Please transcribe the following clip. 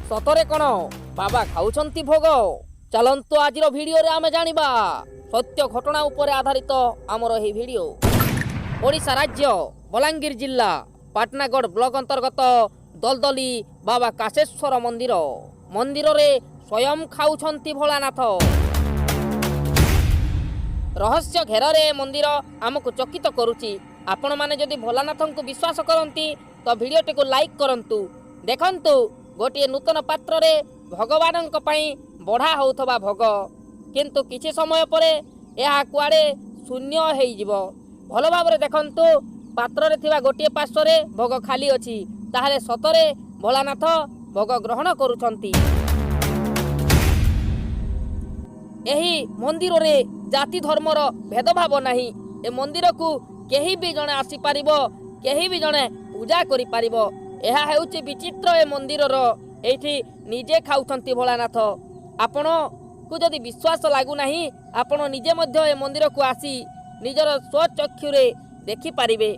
सतरे कण बाबा खाउछंती भोग चलंतु आज भिडियो रे आमे जानिबा सत्य घटना उपरे आधारित आमर एही भिडियो। ओडिशा राज्य बलांगीर जिला पाटनागढ़ ब्लॉक अंतर्गत दलदली बाबा काशेश्वर मंदिर मंदिर रे स्वयं खाउछंती भोलानाथ। रहस्य घेर रे मंदिर आमको चकित करुची। आपण माने जदि भोलानाथ को विश्वास करती तो भिडियोटी को लाइक करंतु। देखंतु गोटे नूतन पात्र रे भगवान बढ़ा होउथबा भोग किंतु किछि समय परे यह कुआडे शून्य हेई जिवो। भल भाबरे देखंतु पात्र रे थिबा गोटे पार्श्व रे भोग खाली अछि ताहाले सतरे भोलानाथ भोग ग्रहण करूछंती। एही मंदिर रे जाति धर्मर भेदभाव नाही। ए मंदिर को केही भी जणे आसी पारिबो, केही भी जणे पूजा करि पारिबो। एहा हेउची विचित्र ए मंदिर रो एठी निजे खाउछंती भोलानाथ। आपण को जदि विश्वास लागू नाही आपण निजे मध्य ए मंदिर को आसी निजर स्वचक्षुरे देखि पारिबे।